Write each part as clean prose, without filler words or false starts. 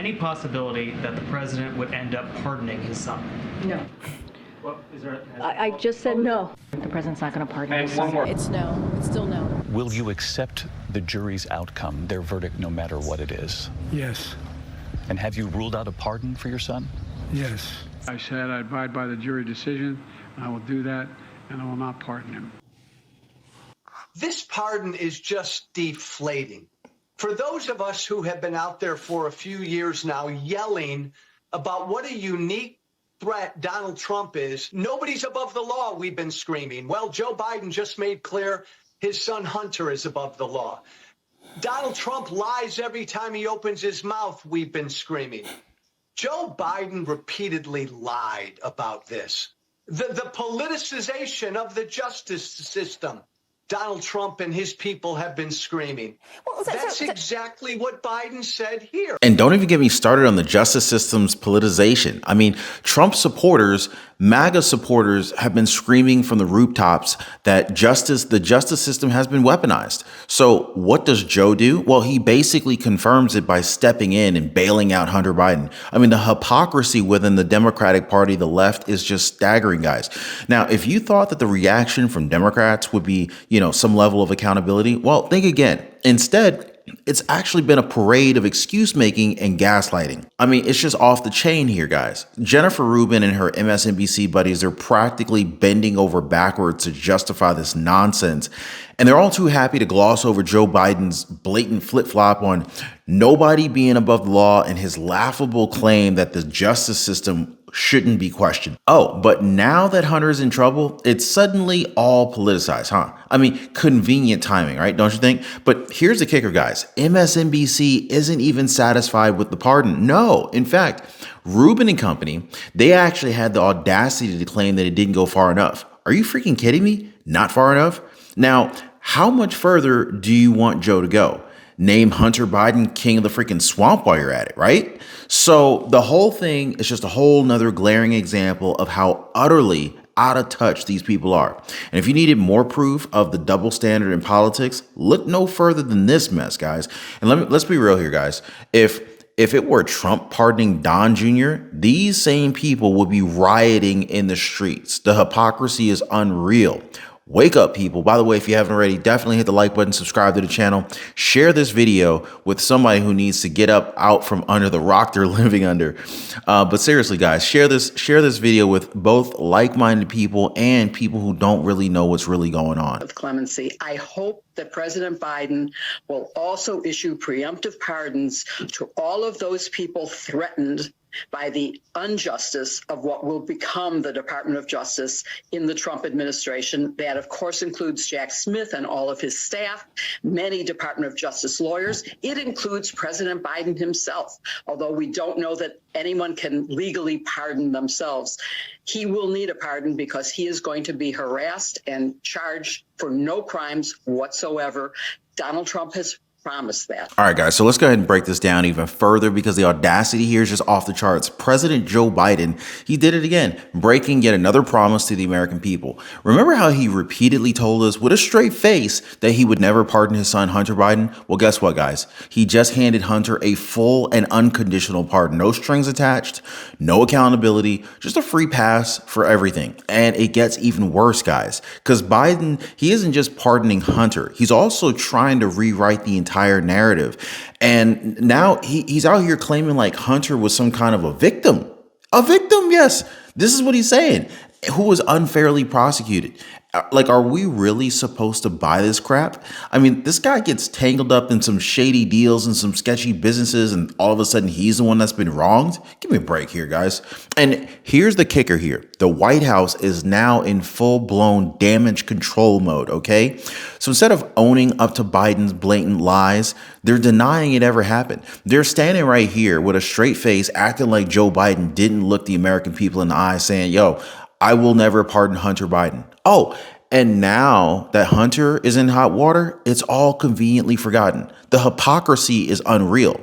any possibility that the president would end up pardoning his son? No. Well, I just said no. The president's not going to pardon his son. It's no. It's still no. Will you accept the jury's outcome, their verdict, no matter what it is? Yes. And have you ruled out a pardon for your son? Yes. I said I abide by the jury decision, and I will do that, and I will not pardon him. This pardon is just deflating. For those of us who have been out there for a few years now yelling about what a unique threat Donald Trump is, nobody's above the law, we've been screaming. Well, Joe Biden just made clear his son Hunter is above the law. Donald Trump lies every time he opens his mouth, we've been screaming. Joe Biden repeatedly lied about this. The politicization of the justice system. Donald Trump and his people have been screaming. That's exactly what Biden said here. And don't even get me started on the justice system's politicization. I mean, Trump supporters, MAGA supporters have been screaming from the rooftops that the justice system has been weaponized. So what does Joe do? Well, he basically confirms it by stepping in and bailing out Hunter Biden. I mean, the hypocrisy within the Democratic Party, the left, is just staggering, guys. Now, if you thought that the reaction from Democrats would be, some level of accountability, well, think again. Instead, it's actually been a parade of excuse making and gaslighting. I mean, it's just off the chain here, guys. Jennifer Rubin and her MSNBC buddies are practically bending over backwards to justify this nonsense. And they're all too happy to gloss over Joe Biden's blatant flip-flop on nobody being above the law and his laughable claim that the justice system shouldn't be questioned. Oh, but now that Hunter's in trouble, it's suddenly all politicized, huh? I mean, convenient timing, right? Don't you think? But here's the kicker, guys. MSNBC isn't even satisfied with the pardon. No, in fact, Rubin and company, they actually had the audacity to claim that it didn't go far enough. Are you freaking kidding me? Not far enough? Now, how much further do you want Joe to go? Name Hunter Biden king of the freaking swamp while you're at it, right? So the whole thing is just a whole nother glaring example of how utterly out of touch these people are. And if you needed more proof of the double standard in politics, look no further than this mess, guys. And let's be real here, guys. If it were Trump pardoning Don Jr., these same people would be rioting in the streets. The hypocrisy is unreal. Wake up, people. By the way, if you haven't already, definitely hit the like button, subscribe to the channel, share this video with somebody who needs to get up out from under the rock they're living under. But seriously, guys, share this video with both like-minded people and people who don't really know what's really going on. Of clemency, I hope that President Biden will also issue preemptive pardons to all of those people threatened by the injustice of what will become the Department of Justice in the Trump administration. That, of course, includes Jack Smith and all of his staff, many Department of Justice lawyers. It includes President Biden himself, although we don't know that anyone can legally pardon themselves. He will need a pardon because he is going to be harassed and charged for no crimes whatsoever. Donald Trump has promise that. All right, guys, so let's go ahead and break this down even further because the audacity here is just off the charts. President Joe Biden, he did it again, breaking yet another promise to the American people. Remember how he repeatedly told us with a straight face that he would never pardon his son, Hunter Biden? Well, guess what, guys? He just handed Hunter a full and unconditional pardon. No strings attached, no accountability, just a free pass for everything. And it gets even worse, guys, because Biden, he isn't just pardoning Hunter. He's also trying to rewrite the entire narrative. And now he's out here claiming like Hunter was some kind of a victim. A victim, yes. This is what he's saying. Who was unfairly prosecuted. Like, are we really supposed to buy this crap? I mean, this guy gets tangled up in some shady deals and some sketchy businesses, and all of a sudden he's the one that's been wronged. Give me a break here, guys. And here's the kicker here. The White House is now in full-blown damage control mode, okay? So instead of owning up to Biden's blatant lies, they're denying it ever happened. They're standing right here with a straight face, acting like Joe Biden didn't look the American people in the eye, saying, yo, I will never pardon Hunter Biden. Oh, And now that Hunter is in hot water, it's all conveniently forgotten. The hypocrisy is unreal.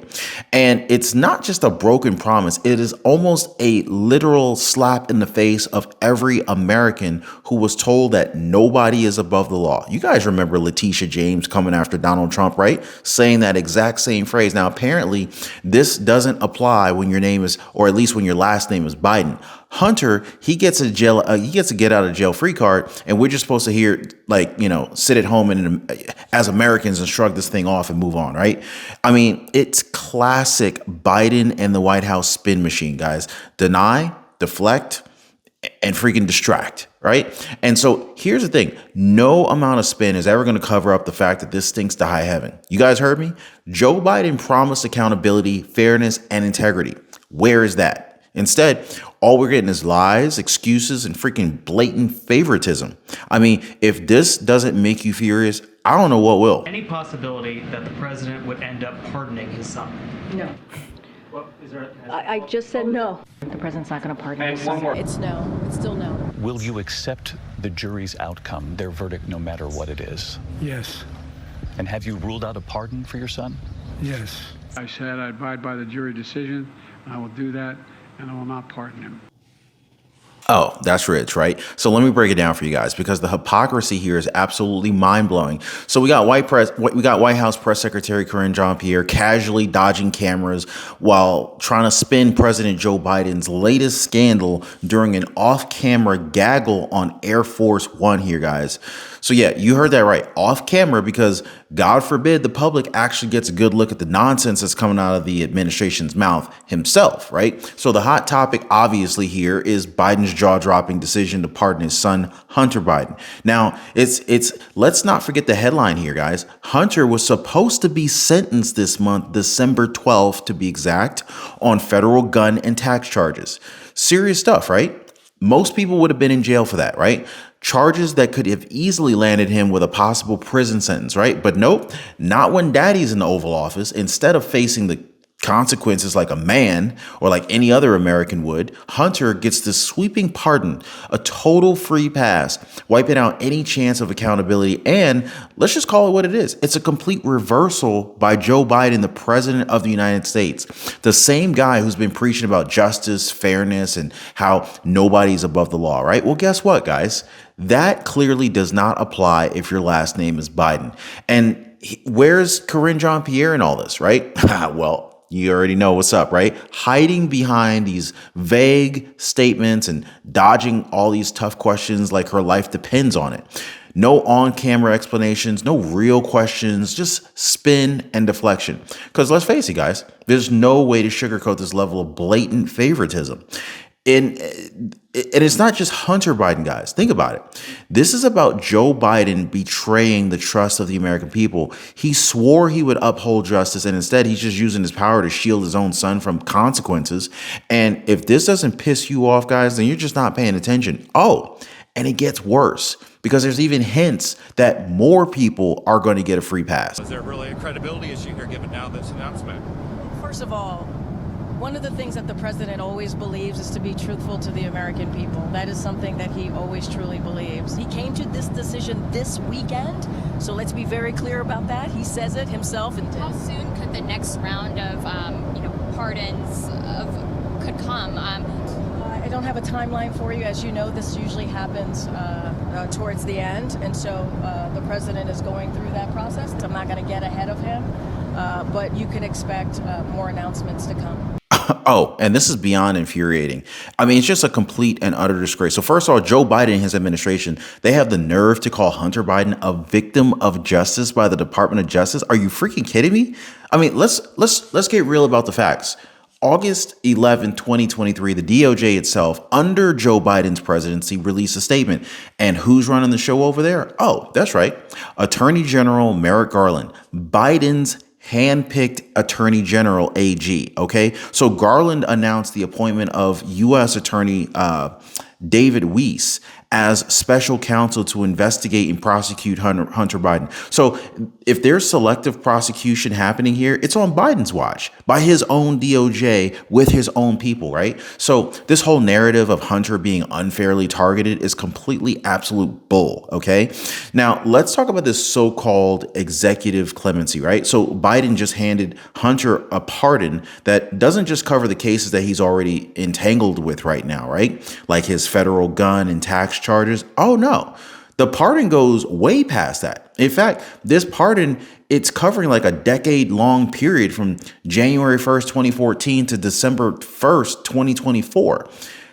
And it's not just a broken promise, it is almost a literal slap in the face of every American who was told that nobody is above the law. You guys remember Letitia James coming after Donald Trump, right? Saying that exact same phrase. Now, apparently, this doesn't apply when your name is, or at least when your last name is Biden. Hunter, he gets a get out of jail free card, and we're just supposed to hear, like, sit at home and as Americans and shrug this thing off and move on, right? I mean, it's classic Biden and the White House spin machine, guys. Deny, deflect, and freaking distract, right? And so here's the thing. No amount of spin is ever going to cover up the fact that this stinks to high heaven. You guys heard me? Joe Biden promised accountability, fairness, and integrity. Where is that? Instead, all we're getting is lies, excuses, and freaking blatant favoritism. I mean, if this doesn't make you furious, I don't know what will. Any possibility that the president would end up pardoning his son? No. Well, is there? I just said no. The president's not going to pardon his son. It's no. It's still no. Will you accept the jury's outcome, their verdict, no matter what it is? Yes. And have you ruled out a pardon for your son? Yes. I said I abide by the jury decision. I will do that, and I will not pardon him. Oh, that's rich, right? So let me break it down for you guys, because the hypocrisy here is absolutely mind-blowing. So we got White House Press Secretary Karine Jean-Pierre casually dodging cameras while trying to spin President Joe Biden's latest scandal during an off-camera gaggle on Air Force One here, guys. So yeah, you heard that right, off camera, because God forbid the public actually gets a good look at the nonsense that's coming out of the administration's mouth himself, right? So the hot topic obviously here is Biden's jaw-dropping decision to pardon his son, Hunter Biden. Now, let's not forget the headline here, guys. Hunter was supposed to be sentenced this month, December 12th to be exact, on federal gun and tax charges. Serious stuff, right? Most people would have been in jail for that, right? Charges that could have easily landed him with a possible prison sentence, right? But nope, not when daddy's in the Oval Office. Instead of facing the consequences like a man or like any other American would, Hunter gets this sweeping pardon, a total free pass, wiping out any chance of accountability. And let's just call it what it is. It's a complete reversal by Joe Biden, the president of the United States, the same guy who's been preaching about justice, fairness, and how nobody's above the law, right? Well, guess what, guys? That clearly does not apply if your last name is Biden. And where's Karine Jean-Pierre in all this, right? Well, you already know what's up, right? Hiding behind these vague statements and dodging all these tough questions like her life depends on it. No on-camera explanations, no real questions, just spin and deflection. Because let's face it, guys, there's no way to sugarcoat this level of blatant favoritism. And it's not just Hunter Biden, guys. Think about it. This is about Joe Biden betraying the trust of the American people. He swore he would uphold justice, and instead he's just using his power to shield his own son from consequences. And if this doesn't piss you off, guys, then you're just not paying attention. Oh, and it gets worse, because there's even hints that more people are going to get a free pass. Is there really a credibility issue here given now this announcement? First of all, one of the things that the president always believes is to be truthful to the American people. That is something that he always truly believes. He came to this decision this weekend, so let's be very clear about that. He says it himself. And how soon could the next round of, pardons could come? I don't have a timeline for you. As you know, this usually happens towards the end, and so the president is going through that process. I'm not going to get ahead of him, but you can expect more announcements to come. Oh, and this is beyond infuriating. I mean, it's just a complete and utter disgrace. So first of all, Joe Biden and his administration, they have the nerve to call Hunter Biden a victim of justice by the Department of Justice. Are you freaking kidding me? I mean, let's get real about the facts. August 11, 2023, the DOJ itself, under Joe Biden's presidency, released a statement. And who's running the show over there? Oh, that's right. Attorney General Merrick Garland, Biden's handpicked Attorney General AG. Okay, so Garland announced the appointment of U.S. Attorney David Weiss as special counsel to investigate and prosecute Hunter Biden. So if there's selective prosecution happening here, it's on Biden's watch by his own DOJ with his own people, right? So this whole narrative of Hunter being unfairly targeted is completely absolute bull, okay? Now, let's talk about this so-called executive clemency, right? So Biden just handed Hunter a pardon that doesn't just cover the cases that he's already entangled with right now, right? Like his federal gun and tax charges. Oh no, the pardon goes way past that. In fact, this pardon, it's covering like a decade-long period from January 1st, 2014 to December 1st, 2024.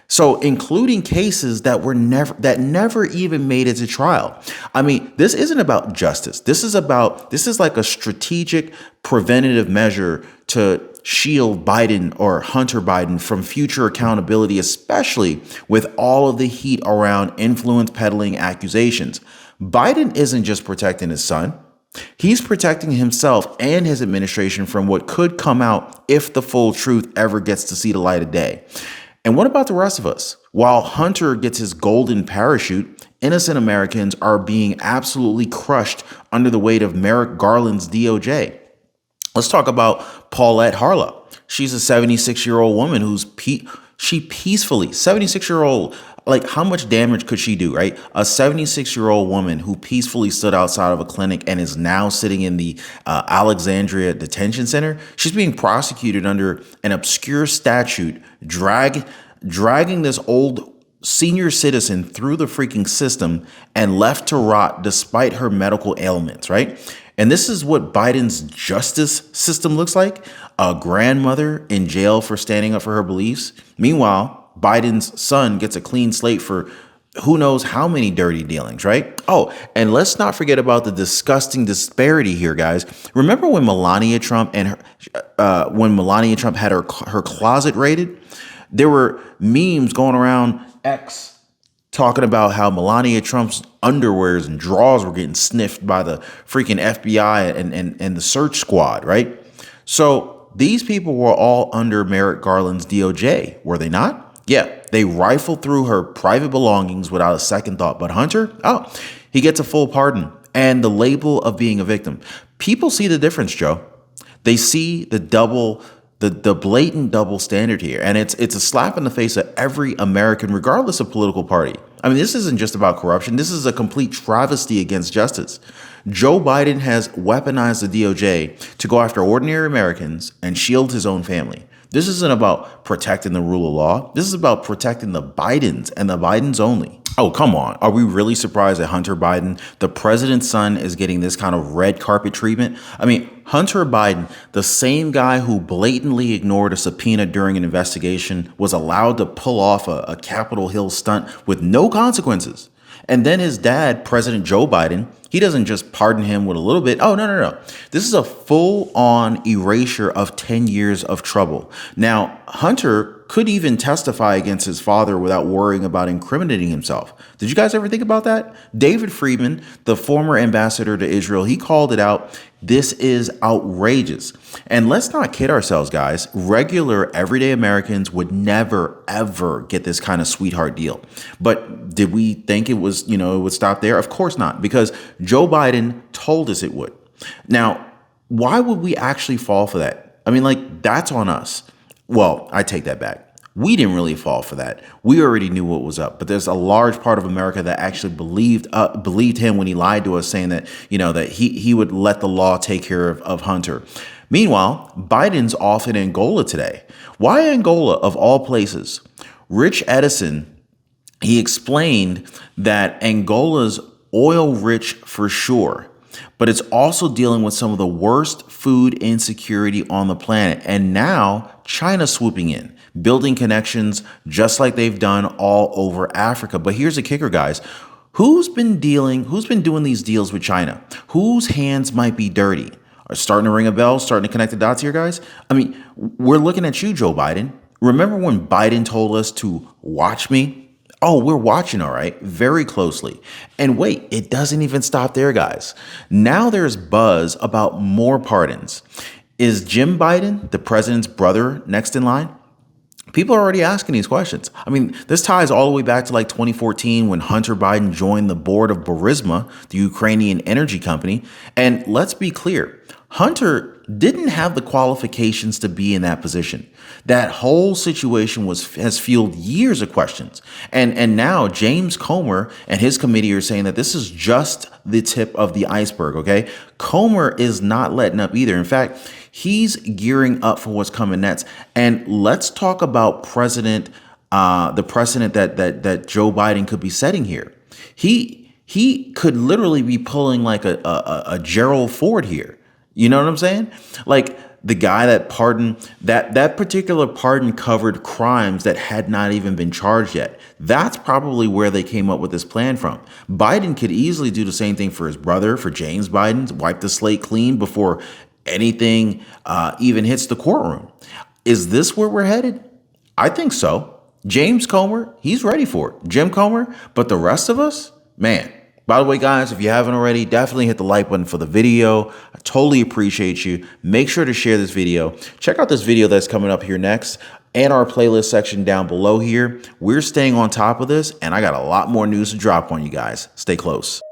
So including cases that never even made it to trial. I mean, this isn't about justice. This is like a strategic preventative measure to shield Biden or Hunter Biden from future accountability, especially with all of the heat around influence peddling accusations. Biden isn't just protecting his son. He's protecting himself and his administration from what could come out if the full truth ever gets to see the light of day. And what about the rest of us? While Hunter gets his golden parachute, innocent Americans are being absolutely crushed under the weight of Merrick Garland's DOJ. Let's talk about Paulette Harlow. She's a 76-year-old woman who's she peacefully, 76-year-old, like how much damage could she do, right? A 76-year-old woman who peacefully stood outside of a clinic and is now sitting in the Alexandria Detention Center. She's being prosecuted under an obscure statute, dragging this old senior citizen through the freaking system and left to rot despite her medical ailments, right? And this is what Biden's justice system looks like. A grandmother in jail for standing up for her beliefs. Meanwhile, Biden's son gets a clean slate for who knows how many dirty dealings, right? Oh, and let's not forget about the disgusting disparity here, guys. Remember when Melania Trump and had her closet raided? There were memes going around X talking about how Melania Trump's underwears and drawers were getting sniffed by the freaking FBI and the search squad, right? So these people were all under Merrick Garland's DOJ, were they not? Yeah, they rifled through her private belongings without a second thought. But Hunter, he gets a full pardon and the label of being a victim. People see the difference, Joe. They see the blatant double standard here. And it's a slap in the face of every American, regardless of political party. I mean, this isn't just about corruption. This is a complete travesty against justice. Joe Biden has weaponized the DOJ to go after ordinary Americans and shield his own family. This isn't about protecting the rule of law. This is about protecting the Bidens and the Bidens only. Oh, come on. Are we really surprised that Hunter Biden, the president's son, is getting this kind of red carpet treatment? I mean, Hunter Biden, the same guy who blatantly ignored a subpoena during an investigation, was allowed to pull off a Capitol Hill stunt with no consequences. And then his dad, President Joe Biden, he doesn't just pardon him with a little bit. Oh, no. This is a full-on erasure of 10 years of trouble. Now, Hunter could even testify against his father without worrying about incriminating himself. Did you guys ever think about that? David Friedman, the former ambassador to Israel, he called it out. This is outrageous. And let's not kid ourselves, guys. Regular, everyday Americans would never, ever get this kind of sweetheart deal. But did we think it was, it would stop there? Of course not, because Joe Biden told us it would. Now, why would we actually fall for that? I mean, that's on us. Well, I take that back. We didn't really fall for that. We already knew what was up. But there's a large part of America that actually believed him when he lied to us, saying that, that he would let the law take care of Hunter. Meanwhile, Biden's off in Angola today. Why Angola, of all places? Rich Edison, he explained that Angola's oil rich for sure, but it's also dealing with some of the worst food insecurity on the planet. And now China swooping in, building connections just like they've done all over Africa. But here's the kicker, guys. Who's been doing these deals with China? Whose hands might be dirty? Are starting to ring a bell, starting to connect the dots here, guys? I mean, we're looking at you, Joe Biden. Remember when Biden told us to watch me? Oh, we're watching, all right, very closely. And wait, it doesn't even stop there, guys. Now there's buzz about more pardons. Is Jim Biden, the president's brother, next in line? People are already asking these questions. I mean, this ties all the way back to like 2014 when Hunter Biden joined the board of Burisma, the Ukrainian energy company. And let's be clear, Hunter didn't have the qualifications to be in that position. That whole situation has fueled years of questions. And now James Comer and his committee are saying that this is just the tip of the iceberg, okay? Comer is not letting up either. In fact, he's gearing up for what's coming next. And let's talk about the precedent that Joe Biden could be setting here. He could literally be pulling like a Gerald Ford here. You know what I'm saying? Like the guy that pardoned, that particular pardon covered crimes that had not even been charged yet. That's probably where they came up with this plan from. Biden could easily do the same thing for his brother, for James Biden, wipe the slate clean before anything even hits the courtroom. Is this where we're headed? I think so. James Comer, he's ready for it. Jim Comer, but the rest of us, man. By the way, guys, if you haven't already, definitely hit the like button for the video. I totally appreciate you. Make sure to share this video. Check out this video that's coming up here next and our playlist section down below here. We're staying on top of this, and I got a lot more news to drop on you guys. Stay close.